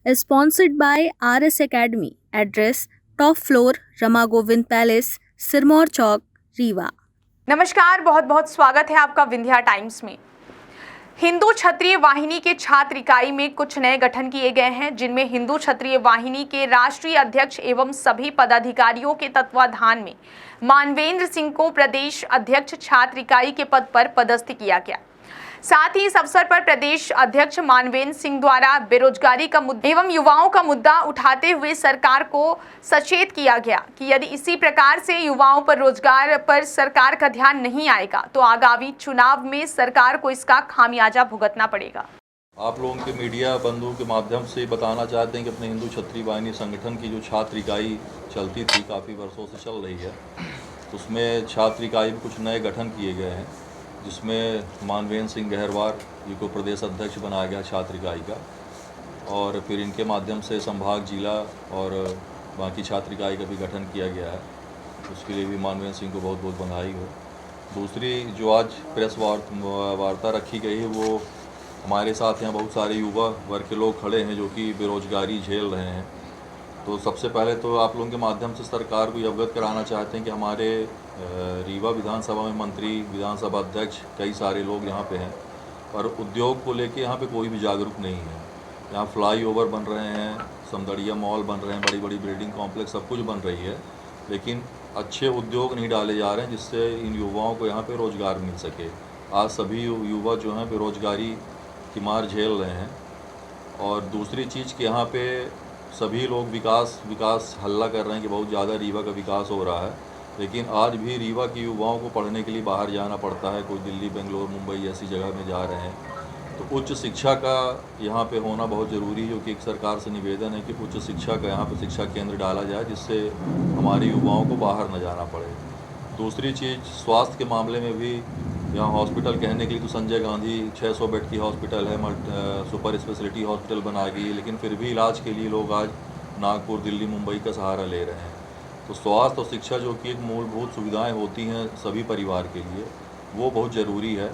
is sponsored by RS Academy. Address: Top Floor, Rama Govind Palace, Sirmaur Chowk, Rewa. नमस्कार, बहुत बहुत स्वागत है आपका विंध्या टाइम्स में। हिंदू क्षत्रिय वाहिनी के छात्र इकाई में कुछ नए गठन किए गए हैं, जिनमें हिंदू क्षत्रिय वाहिनी के राष्ट्रीय अध्यक्ष एवं सभी पदाधिकारियों के तत्वाधान में मानवेंद्र सिंह को प्रदेश अध्यक्ष छात्र इकाई के पद पर पदस्थ किया गया। साथ ही इस अवसर पर प्रदेश अध्यक्ष मानवेंद्र सिंह द्वारा बेरोजगारी का मुद्दा एवं युवाओं का मुद्दा उठाते हुए सरकार को सचेत किया गया कि यदि इसी प्रकार से युवाओं पर रोजगार पर सरकार का ध्यान नहीं आएगा तो आगामी चुनाव में सरकार को इसका खामियाजा भुगतना पड़ेगा। आप लोगों के मीडिया बंधुओं के माध्यम से बताना चाहते हैं कि अपने हिंदू क्षत्रिय वाहिनी संगठन की जो छात्र इकाई चलती थी, काफ़ी वर्षों से चल रही है, उसमें छात्र इकाई में कुछ नए गठन किए गए हैं, जिसमें मानवेंद्र सिंह गहरवार जी को प्रदेश अध्यक्ष बनाया गया छात्र इकाई का, और फिर इनके माध्यम से संभाग जिला और बाकी छात्र इकाई का भी गठन किया गया है। उसके लिए भी मानवेंद्र सिंह को बहुत बहुत बधाई हो। दूसरी जो आज प्रेस वार्ता रखी गई है, वो हमारे साथ यहाँ बहुत सारे युवा वर्ग के लोग खड़े हैं जो कि बेरोजगारी झेल रहे हैं। तो सबसे पहले तो आप लोगों के माध्यम से सरकार को ये अवगत कराना चाहते हैं कि हमारे रीवा विधानसभा में मंत्री, विधानसभा अध्यक्ष, कई सारे लोग यहाँ पे हैं, पर उद्योग को लेके यहाँ पे कोई भी जागरूक नहीं है। यहाँ फ्लाईओवर बन रहे हैं, समदड़िया मॉल बन रहे हैं, बड़ी बड़ी बिल्डिंग कॉम्प्लेक्स सब कुछ बन रही है, लेकिन अच्छे उद्योग नहीं डाले जा रहे हैं जिससे इन युवाओं को यहाँ पे रोज़गार मिल सके। आज सभी युवा जो हैं बेरोजगारी की मार झेल रहे हैं। और दूसरी चीज़ कि यहाँ पे सभी लोग विकास हल्ला कर रहे हैं कि बहुत ज़्यादा रीवा का विकास हो रहा है, लेकिन आज भी रीवा के युवाओं को पढ़ने के लिए बाहर जाना पड़ता है। कोई दिल्ली, बेंगलोर, मुंबई ऐसी जगह में जा रहे हैं। तो उच्च शिक्षा का यहाँ पे होना बहुत ज़रूरी है, क्योंकि एक सरकार से निवेदन है कि उच्च शिक्षा का यहाँ पे शिक्षा केंद्र डाला जाए, जिससे हमारे युवाओं को बाहर न जाना पड़े। दूसरी चीज़, स्वास्थ्य के मामले में भी यहाँ हॉस्पिटल कहने के लिए तो संजय गांधी 600 बेड की हॉस्पिटल है, सुपर स्पेशलिटी हॉस्पिटल बना गई, लेकिन फिर भी इलाज के लिए लोग आज नागपुर, दिल्ली, मुंबई का सहारा ले रहे हैं। तो स्वास्थ्य और शिक्षा जो कि एक मूलभूत सुविधाएं होती हैं सभी परिवार के लिए, वो बहुत ज़रूरी है।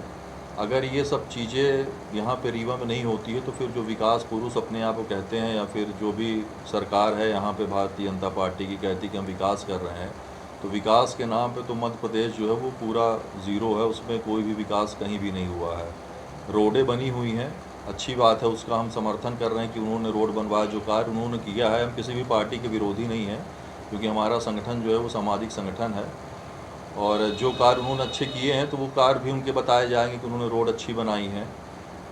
अगर ये सब चीज़ें यहाँ पे रीवा में नहीं होती है तो फिर जो विकास पुरुष अपने आप को कहते हैं, या फिर जो भी सरकार है यहाँ पे भारतीय जनता पार्टी की कहती कि हम विकास कर रहे हैं, तो विकास के नाम पे तो मध्य प्रदेश जो है वो पूरा ज़ीरो है, उसमें कोई भी विकास कहीं भी नहीं हुआ है। रोडें बनी हुई हैं, अच्छी बात है, उसका हम समर्थन कर रहे हैं कि उन्होंने रोड बनवाया। जो कार्य उन्होंने किया है, हम किसी भी पार्टी के विरोधी नहीं हैं, क्योंकि हमारा संगठन जो है वो सामाजिक संगठन है, और जो कार्य उन्होंने अच्छे किए हैं तो वो कार्य भी उनके बताए जाएंगे कि उन्होंने रोड अच्छी बनाई है।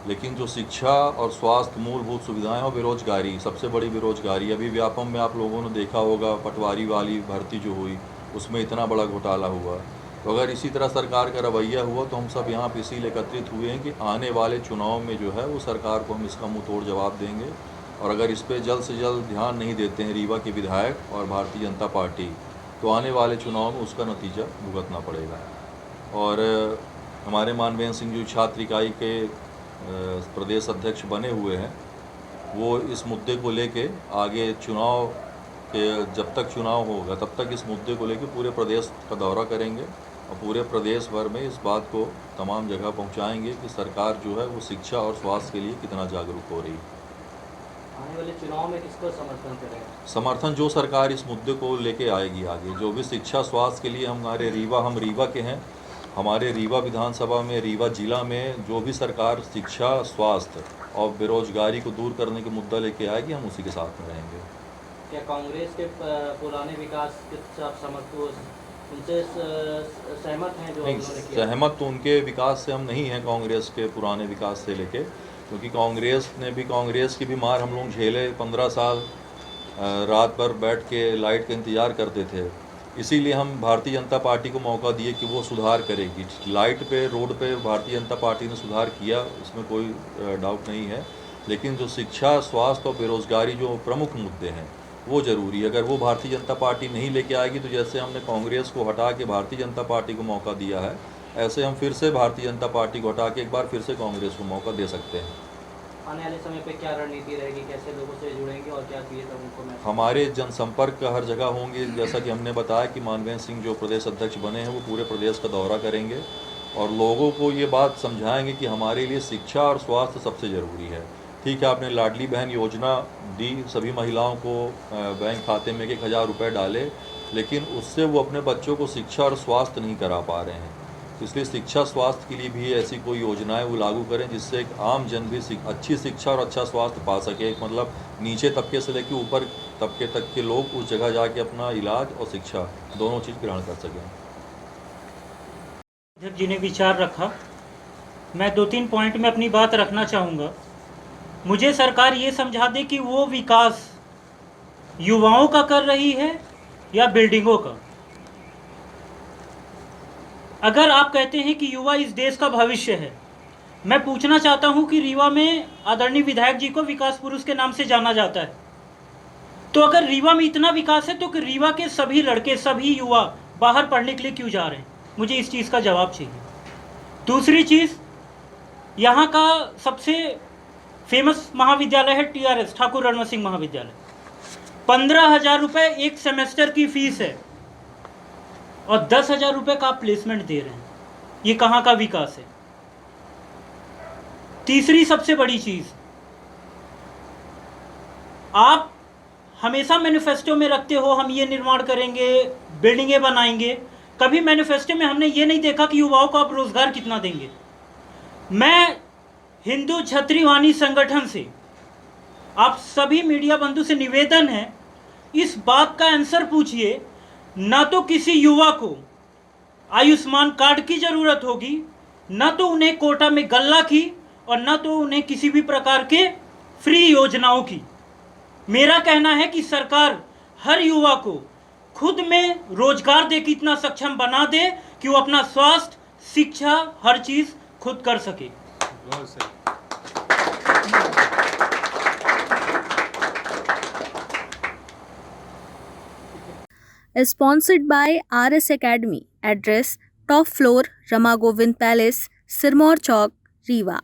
लेकिन जो शिक्षा और स्वास्थ्य, मूलभूत सुविधाएं और बेरोजगारी, सबसे बड़ी बेरोजगारी, अभी व्यापम में आप लोगों ने देखा होगा, पटवारी वाली भर्ती जो हुई उसमें इतना बड़ा घोटाला हुआ। तो अगर इसी तरह सरकार का रवैया हुआ तो हम सब यहाँ पर इसीलिए एकत्रित हुए हैं कि आने वाले चुनाव में जो है वो सरकार को हम इसका मुँह तोड़ जवाब देंगे, और अगर इस पर जल्द से जल्द ध्यान नहीं देते हैं रीवा के विधायक और भारतीय जनता पार्टी, तो आने वाले चुनाव में उसका नतीजा भुगतना पड़ेगा। और हमारे मानवेंद्र सिंह जो छात्र इकाई के प्रदेश अध्यक्ष बने हुए हैं, वो इस मुद्दे को लेके आगे चुनाव के, जब तक चुनाव होगा तब तक इस मुद्दे को लेके पूरे प्रदेश का दौरा करेंगे और पूरे प्रदेश भर में इस बात को तमाम जगह पहुंचाएंगे कि सरकार जो है वो शिक्षा और स्वास्थ्य के लिए कितना जागरूक हो रही है। आने वाले चुनाव में किसको समर्थन करें? समर्थन जो सरकार इस मुद्दे को लेके आएगी आगे, जो भी शिक्षा स्वास्थ्य के लिए हम रीवा के हैं, हमारे रीवा विधानसभा में, रीवा जिला में जो भी सरकार शिक्षा, स्वास्थ्य और बेरोजगारी को दूर करने के मुद्दा लेके आएगी, हम उसी के साथ में रहेंगे। क्या कांग्रेस के पुराने विकास के उनसे सहमत हैं? जो नहीं, सहमत तो उनके विकास से हम नहीं हैं, कांग्रेस के पुराने विकास से लेके, क्योंकि कांग्रेस की भी मार हम लोग झेले। 15 साल रात भर बैठ के लाइट का इंतज़ार करते थे, इसीलिए हम भारतीय जनता पार्टी को मौका दिए कि वो सुधार करेगी। लाइट पे, रोड पे भारतीय जनता पार्टी ने सुधार किया, इसमें कोई डाउट नहीं है, लेकिन जो शिक्षा, स्वास्थ्य और बेरोजगारी जो प्रमुख मुद्दे हैं वो ज़रूरी है। अगर वो भारतीय जनता पार्टी नहीं लेके आएगी, तो जैसे हमने कांग्रेस को हटा के भारतीय जनता पार्टी को मौका दिया है, ऐसे हम फिर से भारतीय जनता पार्टी को हटा के एक बार फिर से कांग्रेस को मौका दे सकते हैं। आने वाले समय पे क्या रणनीति रहेगी, कैसे लोगों से जुड़ेंगे और क्या चाहिए तब उनको? हमारे जनसंपर्क हर जगह होंगे, जैसा कि हमने बताया कि मानवेंद्र सिंह जो प्रदेश अध्यक्ष बने हैं वो पूरे प्रदेश का दौरा करेंगे और लोगों को ये बात समझाएंगे कि हमारे लिए शिक्षा और स्वास्थ्य सबसे ज़रूरी है। ठीक है, आपने लाडली बहन योजना दी, सभी महिलाओं को बैंक खाते में 1,000 रुपये डाले, लेकिन उससे वो अपने बच्चों को शिक्षा और स्वास्थ्य नहीं करा पा रहे हैं। तो इसलिए शिक्षा स्वास्थ्य के लिए भी ऐसी कोई योजनाएं वो लागू करें जिससे एक आम जन भी अच्छी शिक्षा और अच्छा स्वास्थ्य पा सके। मतलब नीचे तबके से लेकर ऊपर तबके तक के लोग उस जगह जाके अपना इलाज और शिक्षा दोनों चीज़ ग्रहण कर सकें। अध्यक्ष जी ने विचार रखा, मैं 2-3 पॉइंट में अपनी बात रखना चाहूँगा। मुझे सरकार ये समझा दे कि वो विकास युवाओं का कर रही है या बिल्डिंगों का। अगर आप कहते हैं कि युवा इस देश का भविष्य है, मैं पूछना चाहता हूं कि रीवा में आदरणीय विधायक जी को विकास पुरुष के नाम से जाना जाता है, तो अगर रीवा में इतना विकास है तो कि रीवा के सभी लड़के, सभी युवा बाहर पढ़ने के लिए क्यों जा रहे हैं? मुझे इस चीज़ का जवाब चाहिए। दूसरी चीज़, यहाँ का सबसे फेमस महाविद्यालय है TRS, ठाकुर रणवंत सिंह महाविद्यालय। 15,000 रुपये एक सेमेस्टर की फीस है और 10,000 रुपये का आप प्लेसमेंट दे रहे हैं। ये कहाँ का विकास है? तीसरी सबसे बड़ी चीज़, आप हमेशा मैनिफेस्टो में रखते हो हम ये निर्माण करेंगे, बिल्डिंगें बनाएंगे। कभी मैनिफेस्टो में हमने ये नहीं देखा कि युवाओं को आप रोजगार कितना देंगे। मैं हिंदू क्षत्रिय वाहिनी संगठन से आप सभी मीडिया बंधु से निवेदन है, इस बात का आंसर पूछिए। ना तो किसी युवा को आयुष्मान कार्ड की जरूरत होगी, ना तो उन्हें कोटा में गल्ला की, और ना तो उन्हें किसी भी प्रकार के फ्री योजनाओं की। मेरा कहना है कि सरकार हर युवा को खुद में रोजगार दे के इतना सक्षम बना दे कि वो अपना स्वास्थ्य, शिक्षा, हर चीज खुद कर सके। Sponsored by RS Academy. Address: top floor, Rama Govind Palace, Sirmaur Chowk, Rewa.